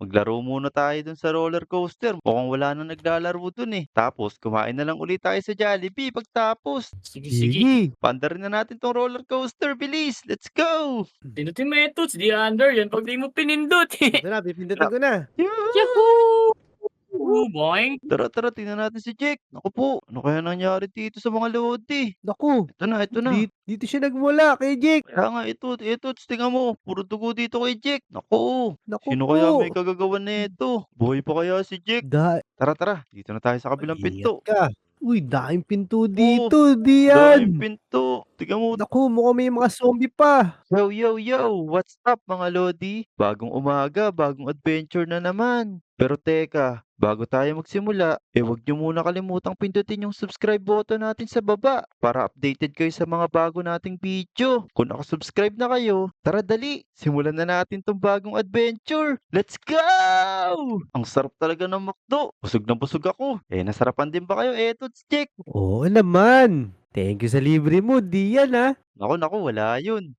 Maglaro muna tayo dun sa roller coaster. Mukhang wala na naglalaro dun eh. Tapos kumain na lang ulit tayo sa Jollibee pagtapos. Sige, sige. Sige. Paandarin na natin 'tong roller coaster, bilis! Let's go! Pinutin mo yung toots, di under yan 'pag di mo pinindot. Ito na, pipindutin ko na. Yahoo! Yahoo! Boing! Tara, tara tingnan natin si Jake. Naku po, ano kaya nangyari dito sa mga lodi? Naku, Ito na, ito na. dito siya nagmula kay Jake. Kaya nga ito tingnan mo, puro dugo dito kay Jake. Naku, Naku sino po. kaya may kagagawan nito? Buhay pa kaya si Jake? Da Tara, tara, dito na tayo sa kabilang Mag-ingat pinto. ka. Uy, daming pinto Oo, dito, daming Dian. pinto. Tingnan mo. Naku, mukhang may mga zombie pa. Yo, yo, yo! What's up mga lodi? Bagong umaga, bagong adventure na naman. Pero teka, bago tayo magsimula, huwag niyo muna kalimutang pindutin yung subscribe button natin sa baba para updated kayo sa mga bago nating video. Kung nakasubscribe na kayo, tara dali, simulan na natin tong bagong adventure. Let's go! Ang sarap talaga ng McDo. Busog na busog ako. Nasarapan din ba kayo? Toots, check! Oo naman. Thank you sa libre mo, Dian ah. Naku, naku, wala yun.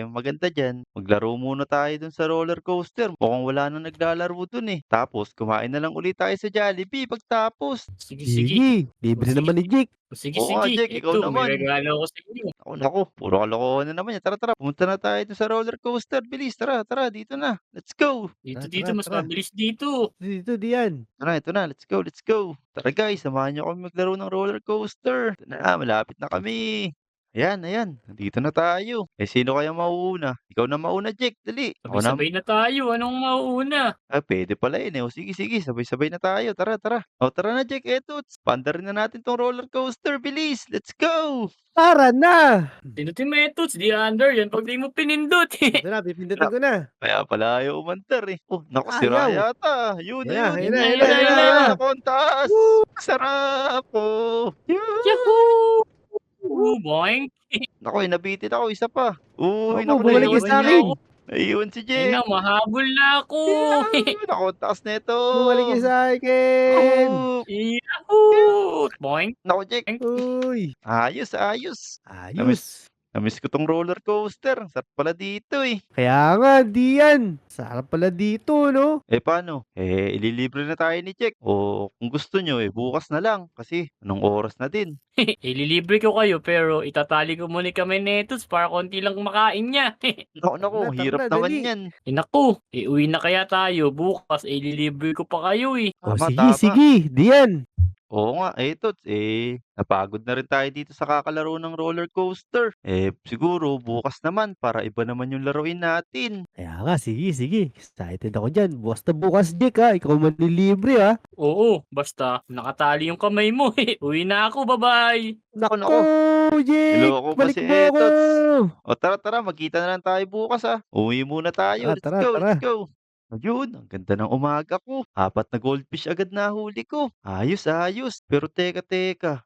Maganda diyan, maglaro muna tayo dun sa roller coaster. Mukhang wala na naglalaro dun eh. Tapos kumain na lang ulit tayo sa Jollibee pagtapos. Sige, sige. Sige, libre Sige. naman ni Jake. Sige, Oo nga, sige. Jake, ikaw Ito, may naman. regalo ako sa inyo. Naku, naku, puro kalokohan na naman yan. Tara, tara, pumunta na tayo dun sa roller coaster. Bilis, tara, tara, dito na. Let's go. Dito, Tara, dito, tara, mas tara. mabilis dito. Dito, Dian. Tara, ito na, let's go, let's go. Tara guys, samahan niyo kami maglaro ng roller coaster. Ito na, malapit na kami. Ayan, ayan, nandito na tayo. Sino kaya mauuna? Ikaw na mauna, Jake, dali. Ako na. Sabay-sabay na tayo. Anong mauuna? Puwede pala yun, eh. O sige, sige, sabay-sabay na tayo. Tara, tara. O tara na, Jake, eto, paandarin na natin 'tong roller coaster, bilis, let's go! Tara na. Pinutin mo yung toots, di under yan 'pag di mo pinindot. Ito na, pipindutin ko na. Kaya pala ayaw umandar, eh. Oh, naku, sira Ayaw. yata. Yun, Ayan na, ayun. ayan na, Ayan ayan na, na, ayan ayan na. na. Naku, ang taas. Sarap, oh. Yahoo! Boing! Naku, nabitin ako, isa pa. Uy, Naku, naku, bumalik Naiwan ka sa niyo naiwan. akin. ako. Naiwan si Ayun Jake. na, mahabol na ako. Naku, ang taas nito. Bumalik ka sa akin. Oh, Yahoo! Boing! naku, Jake. Uy, Ayos, ayos. Namiss ayos. namiss ko 'tong roller coaster. Ang sarap pala dito, eh. Kaya nga, Dian. Sarap pala dito, no? Paano? Ililibre na tayo ni Jack o kung gusto niyo, bukas na lang kasi anong oras na din. Ililibre ko kayo pero itatali ko muna kami netos para konti lang makain niya. Naku, naku, Tara na, hirap tara na, naman dali. 'yan. Naku, uwi na kaya tayo bukas ililibre ko pa kayo eh. O Tama, sige, tama. sige, Dian. Oo nga, eto, napagod na rin tayo dito sa kakalaro ng roller coaster. Siguro bukas naman para iba naman yung laruin natin. Kaya nga, sige, sige. Excited ako dyan. Basta bukas, Jake ha. Ikaw manlilibre ha. Oo, basta nakatali yung kamay mo eh. Uwi na ako, bye-bye. Naku, Naku, naku, Jake! niloko pa Balik si mo ako! Etots. O tara, tara, magkita na lang tayo bukas, Uwi muna tayo, Tara, let's tara, go, tara. let's go. Ayun, ang ganda ng umaga ko. 4 na goldfish agad nahuli ko. Ayos, ayos. Pero teka, teka.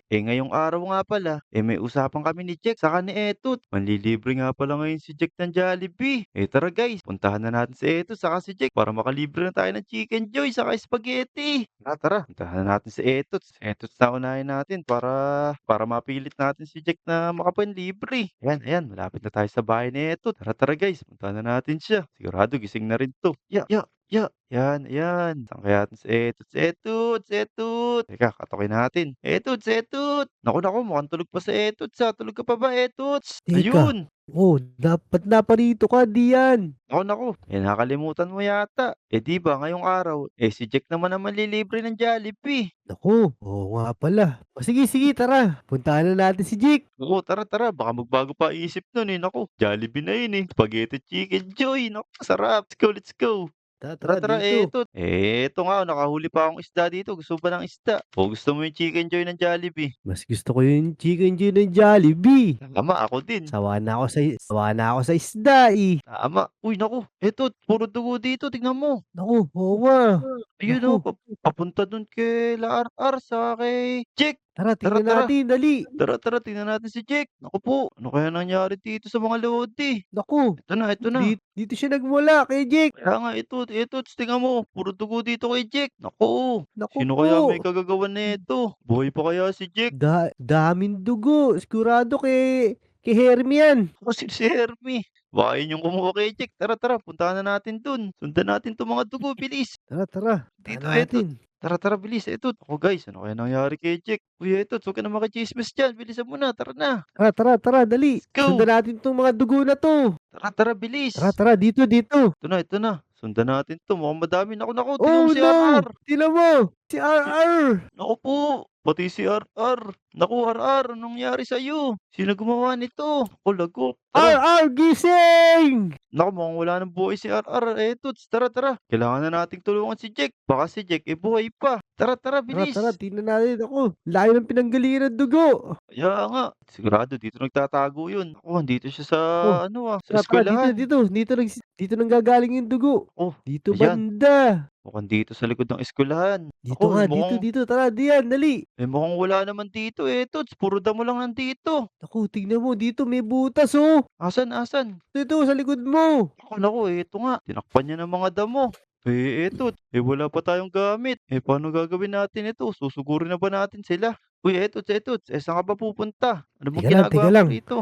Ngayong araw nga pala, may usapan kami ni Jack saka ni Etot. Manlilibre nga pala ngayon si Jack ng Jollibee. Tara guys, puntahan na natin si Etot saka si Jack para makalibre na tayo ng Chicken Joy saka spaghetti. Tara, puntahan na natin si Etot. Si Etot na unahin natin para mapilit natin si Jack na makapanlibre. Ayan, ayan, malapit na tayo sa bahay ni Etot. Tara, tara guys, puntahan na natin siya. Sigurado gising na rin 'to. Ya, ya, ya. Yan, yan. Saan kaya 'to si Etuts, Etuts, Etuts? Teka, katukin natin. Etuts, Etuts! Naku, naku, mukhang tulog pa si Etuts, Tulog ka pa ba, Etuts? Teka. Ayun! Oh, dapat na parito ka, Dian. Naku, naku, nakalimutan mo yata. 'Di ba ngayong araw, si Jack naman ang manlilibre ng Jollibee. Naku, oo nga pala. O sige, sige, tara. Puntahan na natin si Jake. Oo, tara, tara, baka magbago pa isip nun, Naku, Jollibee na yun, Spaghetti Chicken Joy, naku, sarap. Let's go, let's go. Tara, Tara, tara tara, dito. eto nga, nakahuli pa akong isda dito. Gusto mo ba ng isda? O gusto mo yung Chicken Joy ng Jollibee? Mas gusto ko yung chicken Joy ng Jollibee. Tama, ako din. Sawa na ako sa isda eh. Tama. Uy, naku, eto, puro dugo dito, tignan mo. Naku, oo nga. Ayun, Naku, papunta dun kay R sa kay Jake. tara, Tara, tingnan tara. natin, dali. Tara, tara, tingnan natin si Jake. Naku po, ano kaya nangyari dito sa mga lodi? Naku, Ito na, ito na. dito siya nagmula kay Jake. Kaya nga, ito, tingnan mo, puro dugo dito kay Jake. Naku, Naku sino po. kaya may kagagawan nito? Buhay pa kaya si Jake? Daming dugo. Sigurado kay Kay Hermie yan. Ako si Hermie. Baka yun yung kumuha kay Jack. Tara, tara, puntahan na natin dun. Sundan natin 'tong mga dugo, bilis. Tara, tara. Dito, Puntahan eto. natin. Tara, tara, bilis. Eto, naku guys, ano kaya nangyari kay Jack? Uy, eto, huwag ka na makitsismis diyan. Bilisan mo na, tara na. Tara, tara, tara, dali. Let's go. Sundan natin 'tong mga dugo na 'to. Tara, tara, bilis. Tara, tara, dito, dito. Ito na, ito na. Sundan natin 'to. Mukhang madami. Naku, naku, tingnan mo Oh si no! RR. Tingnan mo! Si RR! Naku po, pati si RR. Naku, RR, anong nangyari sa'yo? Sino gumawa nito? Naku, lago. Tara. RR gising! Naku, mukhang wala ng buhay si RR. Tara, tara. Kailangan na nating tulungan si Jack. Baka si Jack, buhay pa. Tara, tara, Tara, tara, bilis. tingnan natin. Ako, layo ng pinanggalingan ng dugo. Kaya nga. Sigurado dito nagtatago yun. Naku, andito siya sa, Oh, sa tara, tara, dito, eskwelahan. dito. Dito nanggagaling yung dugo. Oh, Dito ayan. banda. Mukhang dito sa likod ng eskwelahan. Dito Naku, nga, dito. Tara, diyan, dali. mukhang wala naman dito. Toots, puro damo lang nandito. Naku, tingnan mo, dito may butas, oh. Asan, asan? Dito, sa likod mo. Naku, eto nga. Tinakpan niya ng mga damo. Eto. Wala pa tayong gamit. Paano gagawin natin ito? Susugurin na ba natin sila? Uy, eto. Saan ka ba pupunta? Ano bang Teka ginagawa mo lang. rito?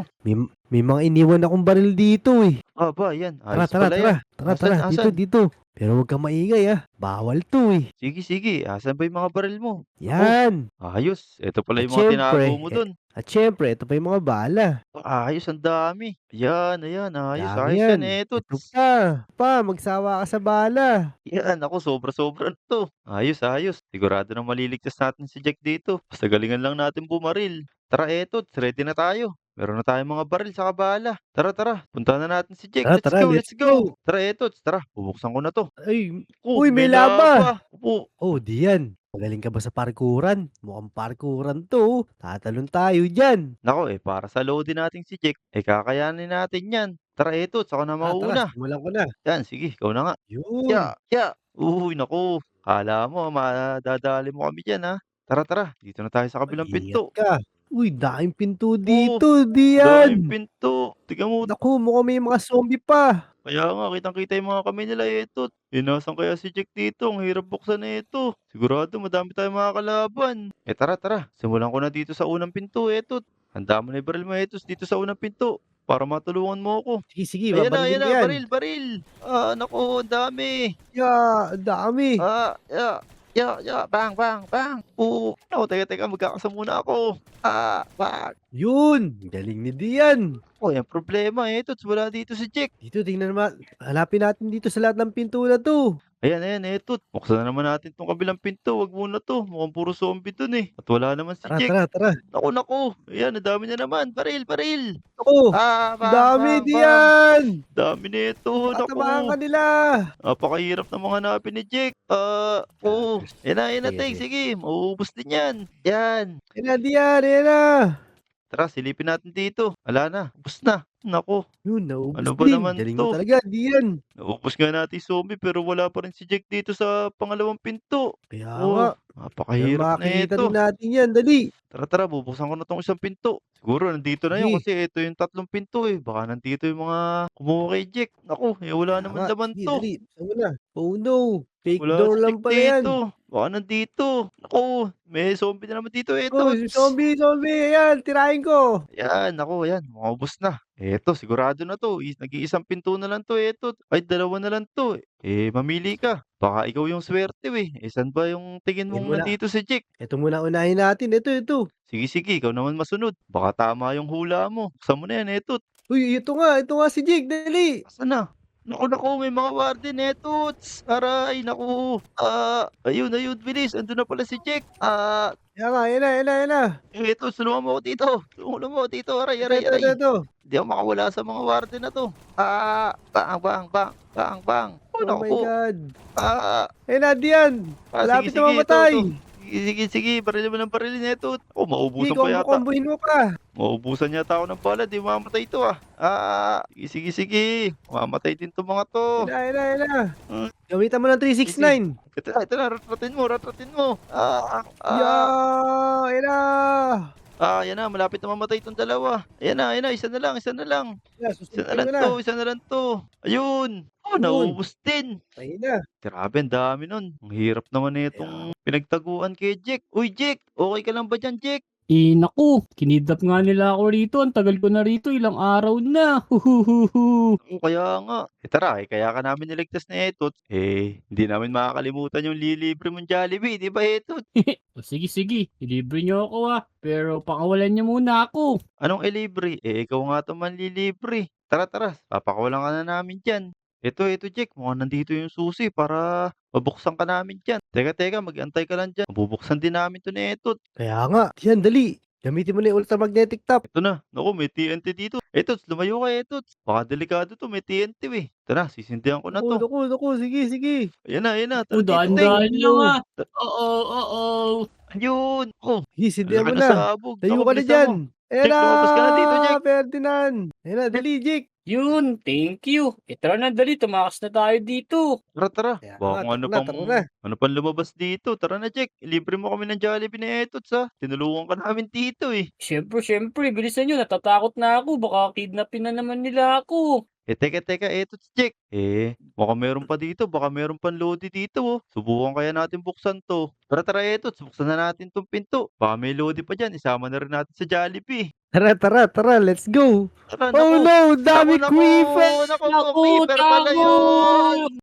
May mga iniwan akong baril dito, eh. Ba, yan. Tara, Ayos pala yan. tara. Asan? Dito. Pero huwag kang maingay, ah. Bawal to, eh. Sige. Asan ba yung mga baril mo? Yan. Ayos. Ito pala At yung mga tinago syempre, mo dun. ito pa yung mga bala. Ayos, ang dami. Ayan. Ayos, Dami ayos yan. yan. Ito Toots. pa, magsawa ka sa bala. Yan, ako sobra-sobra na 'to. Ayos. Sigurado na maliligtas natin si Jack dito. Basta galingan lang natin bumaril. Tara, ready na tayo. Meron na tayong mga baril saka bala. Tara. Puntahan na natin si Jack. Let's go, let's Let's go. go. Tara, tara. Bubuksan ko na 'to. Ay, Oh, uy, may laba. Opo. Oh, diyan. Magaling ka ba sa parkuran? Mukhang parkuran to, oh. Tatalon tayo dyan. Naku, para sa loading natin si Jack, kakayanin natin 'yan. Tara, ako na Tara, mauuna. simulan ko na. Yan, sige, ikaw na nga. Yun. Ya. Uy, naku. Akala mo madadali mo kami diyan, ha. Tara. Dito na tayo sa kabilang Mag-ingat pinto. ka. Uy, daming pinto Oh, dito, daming diyan. pinto. Tignan mo. Naku, mukhang may mga zombie pa. Kaya nga, kitang-kita yung mga kamay nila, eto. Nasaan kaya si Jack dito? Ang hirap buksan nito. Sigurado madami tayong makakalaban. Tara. Simulan ko na dito sa unang pinto, eto. Handa mo na yung baril mo, etos, dito sa unang pinto. Para matulungan mo ako. Sige, Ayan babarilin ko na, yan. baril. Naku, ang dami. Ang dami. Bang. Oo. Naku, teka, magkakasama muna ako. Bang. Yun, galing ni Dian. Ang problema, eto, wala dito si Jack. Dito, tingnan naman. Hanapin natin dito sa lahat ng pinto na to. Ayan, eto. Buksan na naman natin 'tong kabilang pinto, wag muna 'to. Mukhang puro zombie dun, at wala naman si Jack. Tara. Naku. Ayan, ang dami na naman. Baril. Ako, dami Bang. Dian. Dami nito, Tatamaan ka naku. nila. Napakahirap namang hanapin ni Jack. Oo. Ayan na, Teng, sige, mauubos din 'yan. Yan. Ayan na, Dian. Ayan na. Tara, silipin natin dito. Wala na, ubos na. Naku, Yun, naubos ano ba din. naman Galing mo 'to? talaga, Dian. Naubos nga natin yung zombie pero wala pa rin si Jack dito sa pangalawang pinto. Kaya nga. Pero Napakahirap na makikita ito. rin natin yan. Dali. Tara, bubuksan ko na 'tong isang pinto. Siguro nandito na yun Sige. kasi ito yung tatlong pinto, Baka nandito yung mga kumuha kay Jack. Naku, wala Kaya naman nga. laman Sige, 'to. dali. Saan mo na? Oh no. Fake Wala door si lang Jack pala yan. dito. Baka nandito. Naku, may zombie na naman dito. Oh, zombie. Ayan, tirahin ko. Ayan, naku, ayan, maubos na. Eto, sigurado na 'to. Nag-iisang pinto na lang 'to, eto. Ay, dalawa na lang 'to. Mamili ka. Baka ikaw yung swerte, saan ba yung tingin Tingin mong mo na. nandito si Jack? Ito muna unahin natin. Ito. Sige, ikaw naman masunod. Baka tama yung hula mo. Buksan mo na yan, eto. Uy, ito nga si Jake. Dali. Asan na? Naku, may mga warden, etots. Aray, naku. Ayun, bilis. Andun na pala si Jack. Yan nga, yan na. Eto, tulungan mo ako dito. Aray. Ito. Hindi ako makawala sa mga warden na to. Bang. Oh, Oh my naku. God. Sige, Dian. Malapit na mamatay. Sige, barilin mo ng barilin eto. Ako, maubusan Sige, pa yata. kombohin mo pa. Maubusan yata ako ng bala, di mamatay ito Sige. Mamatay din 'tong mga 'to. Yan na. Hmm. Gamitan mo ng 369. Ito na, ratratin mo. Yan na. Yan na, malapit na mamatay itong dalawa. Ayan na, isa na lang. Yan, Isa susunod na ko na. isa na lang to. Ayun. Ayun. Naubos din. Ayun na. Grabe, ang dami nun. Ang hirap naman nitong pinagtaguan kay Jack. Uy, Jack, okay ka lang ba dyan, Jack? Naku, kinidnap nga nila ako rito. Ang tagal ko na rito, ilang araw na. Huhuhuhu. Oo, kaya nga. Tara, kaya ka namin niligtas ni Eto't, hindi namin makakalimutan yung lilibre mong Jollibee, 'di ba Eto't? O sige, sige. Ilibre niyo ako pero pakawalan niyo muna ako. Anong ilibre? Ikaw nga 'tong manlilibre. Tara, tara, papakawalan ka na namin diyan. Eto Jake, mukhang nandito yung susi para mabuksan ka namin diyan. Teka, mag-antay ka lang diyan. Mabubuksan din namin 'to ni Eto't. Kaya nga. Yan, dali. Gamitin mo na yung ultramagnetic top. Ito na, naku may TNT dito. Eto't, lumayo ka Eto't. Baka delikado 'to, may TNT, eh. Tara, sisindihan ko na Naku, 'to. naku, naku. Sige, sige. Ayan na, O, tara dito Jake. daan-daan lang Yo. Oo, oo. Ayun, oh, Sige, ang sindihan laki mo ng na. sabog. Tayo Naku, ka na bilisan dyan. mo. Ayan Jake, na, lumabas ka na dito Jake. Ferdinand. Ayan na, dali, Jake. Yun, thank you. Tara na, dali. Tumakas na tayo dito. Tara. Kaya Baka nga, kung tara na. ano pang lumabas dito. Tara na Jake, libre mo kami ng Jollibee ni Etots, tinulungan ka namin dito, eh. Siyempre, bilisan nyo. Natatakot na ako. Baka kidnapin na naman nila ako. Teka, Etots Jake. Mukhang meron pa dito, baka meron pang lodi dito, oh. Subukan kaya natin buksan 'to. Tara Etots, buksan na natin 'tong pinto. Baka may lodi pa diyan, isama na rin natin sa Jollibee. Tara, let's go. Tara, Oh naku. no, dami creeper. Naku, Naku, creeper pala takot! yun.